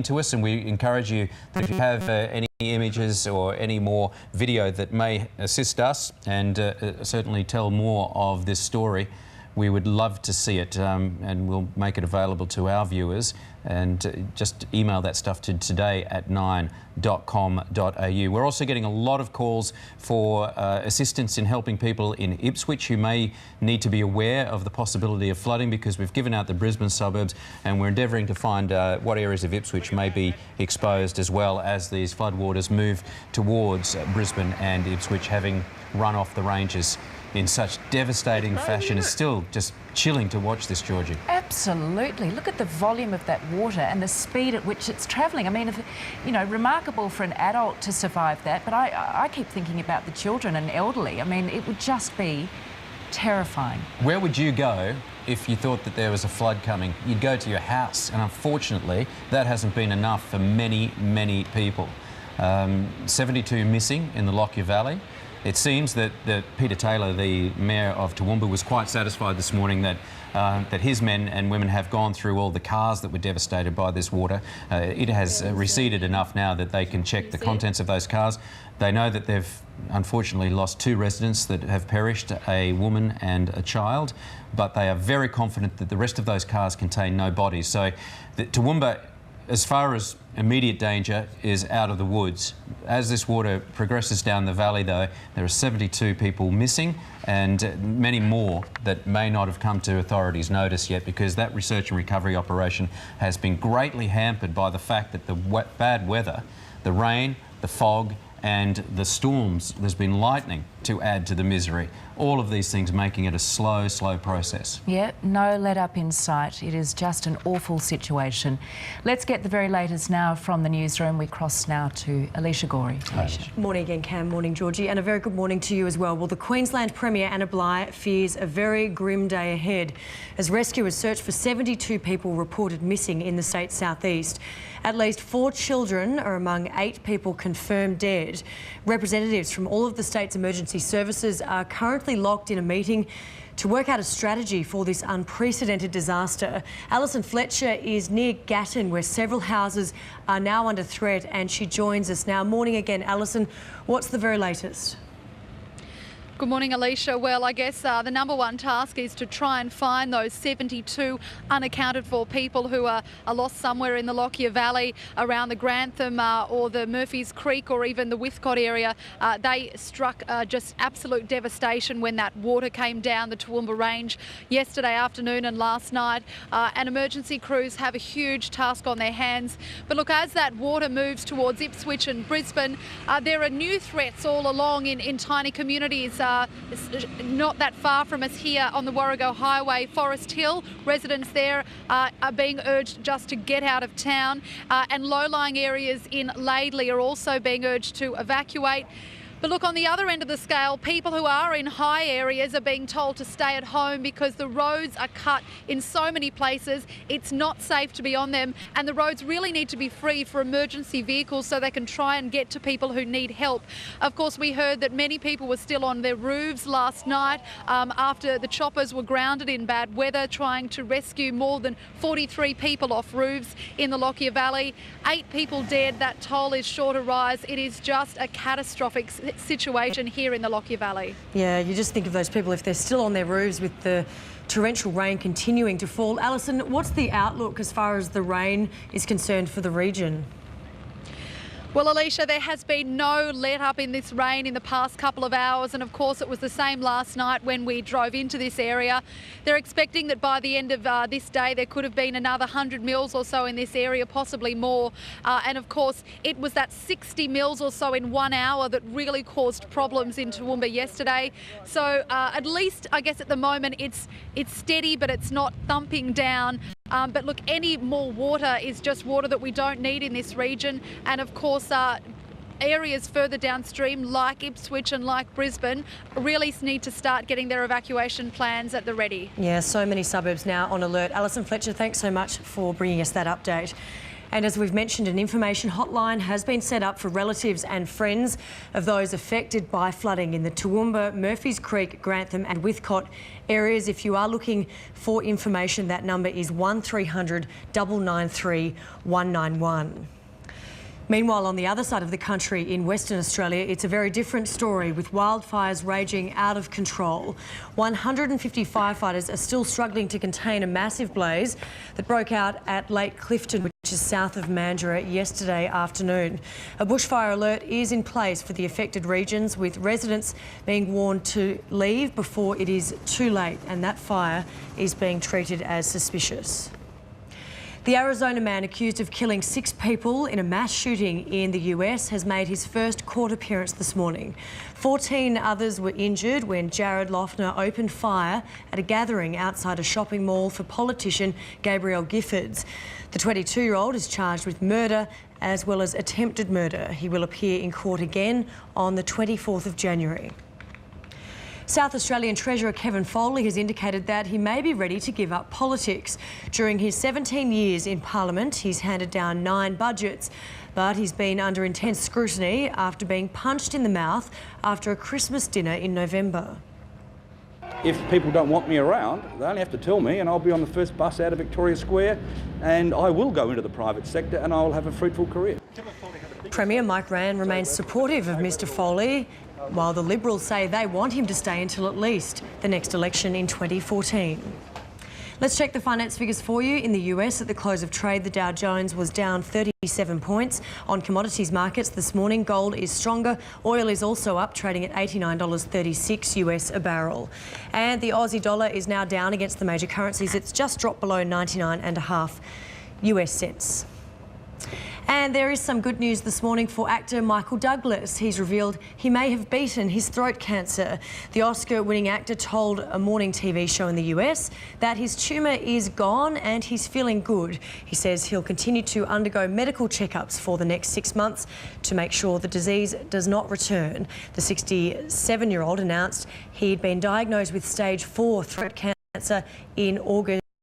to us, and we encourage you that if you have any images or any more video that may assist us and certainly tell more of this story, we would love to see it, and we'll make it available to our viewers. And just email that stuff to today@9.com.au. We're also getting a lot of calls for assistance in helping people in Ipswich who may need to be aware of the possibility of flooding, because we've given out the Brisbane suburbs, and we're endeavouring to find what areas of Ipswich may be exposed as well as these floodwaters move towards Brisbane and Ipswich, having run off the ranges in such devastating fashion. It's still just chilling to watch this, Georgie. Absolutely. Look at the volume of that water and the speed at which it's travelling. I mean, remarkable for an adult to survive that, but I keep thinking about the children and elderly. I mean, it would just be terrifying. Where would you go if you thought that there was a flood coming? You'd go to your house, and unfortunately that hasn't been enough for many, many people. 72 missing in the Lockyer Valley. It seems that Peter Taylor, the Mayor of Toowoomba, was quite satisfied this morning that his men and women have gone through all the cars that were devastated by this water. It has receded enough now that they can check the contents of those cars. They know that they've unfortunately lost 2 residents that have perished, a woman and a child, but they are very confident that the rest of those cars contain no bodies. So Toowoomba, as far as immediate danger, is out of the woods. As this water progresses down the valley, though, there are 72 people missing, and many more that may not have come to authorities' notice yet, because that research and recovery operation has been greatly hampered by the fact that the bad weather, the rain, the fog and the storms, there's been lightning to add to the misery. All of these things making it a slow, slow process. Yeah, no let up in sight. It is just an awful situation. Let's get the very latest now from the newsroom. We cross now to Alicia Gorey. Alicia. Morning again, Cam. Morning, Georgie. And a very good morning to you as well. Well, the Queensland Premier, Anna Bligh, fears a very grim day ahead as rescuers search for 72 people reported missing in the state's southeast. At least 4 children are among 8 people confirmed dead. Representatives from all of the state's emergency services are currently locked in a meeting to work out a strategy for this unprecedented disaster. Alison Fletcher is near Gatton, where several houses are now under threat, and she joins us now. Morning again, Alison. What's the very latest? Good morning, Alicia. Well, I guess the number one task is to try and find those 72 unaccounted for people who are lost somewhere in the Lockyer Valley, around the Grantham or the Murphy's Creek or even the Withcott area. They struck just absolute devastation when that water came down the Toowoomba Range yesterday afternoon and last night. And emergency crews have a huge task on their hands. But look, as that water moves towards Ipswich and Brisbane, there are new threats all along in tiny communities. Not that far from us here on the Warrego Highway, Forest Hill. Residents there are being urged just to get out of town, and low-lying areas in Laidley are also being urged to evacuate. But look, on the other end of the scale, people who are in high areas are being told to stay at home because the roads are cut in so many places. It's not safe to be on them, and the roads really need to be free for emergency vehicles so they can try and get to people who need help. Of course, we heard that many people were still on their roofs last night after the choppers were grounded in bad weather, trying to rescue more than 43 people off roofs in the Lockyer Valley. 8 people dead. That toll is sure to rise. It is just a catastrophic situation here in the Lockyer Valley. Yeah, you just think of those people if they're still on their roofs with the torrential rain continuing to fall. Alison, what's the outlook as far as the rain is concerned for the region? Well, Alicia, there has been no let-up in this rain in the past couple of hours, and of course it was the same last night when we drove into this area. They're expecting that by the end of this day there could have been another 100 mils or so in this area, possibly more. And of course it was that 60 mils or so in 1 hour that really caused problems in Toowoomba yesterday. So at least, I guess at the moment it's steady, but it's not thumping down. But look, any more water is just water that we don't need in this region. And of course, areas further downstream like Ipswich and like Brisbane really need to start getting their evacuation plans at the ready. Yeah, so many suburbs now on alert. Alison Fletcher, thanks so much for bringing us that update. And as we've mentioned, an information hotline has been set up for relatives and friends of those affected by flooding in the Toowoomba, Murphy's Creek, Grantham and Withcott areas. If you are looking for information, that number is 1300 993 191. Meanwhile, on the other side of the country in Western Australia, it's a very different story with wildfires raging out of control. 150 firefighters are still struggling to contain a massive blaze that broke out at Lake Clifton, which is south of Mandurah, yesterday afternoon. A bushfire alert is in place for the affected regions, with residents being warned to leave before it is too late, and that fire is being treated as suspicious. The Arizona man accused of killing 6 people in a mass shooting in the US has made his first court appearance this morning. 14 others were injured when Jared Loeffner opened fire at a gathering outside a shopping mall for politician Gabrielle Giffords. The 22-year-old is charged with murder as well as attempted murder. He will appear in court again on the 24th of January. South Australian Treasurer Kevin Foley has indicated that he may be ready to give up politics. During his 17 years in Parliament, he's handed down 9 budgets, but he's been under intense scrutiny after being punched in the mouth after a Christmas dinner in November. If people don't want me around, they only have to tell me and I'll be on the first bus out of Victoria Square and I will go into the private sector and I'll have a fruitful career. Premier Mike Rann remains supportive of Mr Foley, while the Liberals say they want him to stay until at least the next election in 2014. Let's check the finance figures for you. In the US, at the close of trade, the Dow Jones was down 37 points. On commodities markets this morning, gold is stronger. Oil is also up, trading at $89.36 US a barrel. And the Aussie dollar is now down against the major currencies. It's just dropped below 99.5 US cents. And there is some good news this morning for actor Michael Douglas. He's revealed he may have beaten his throat cancer. The Oscar-winning actor told a morning TV show in the US that his tumour is gone and he's feeling good. He says he'll continue to undergo medical checkups for the next 6 months to make sure the disease does not return. The 67-year-old announced he'd been diagnosed with stage 4 throat cancer in August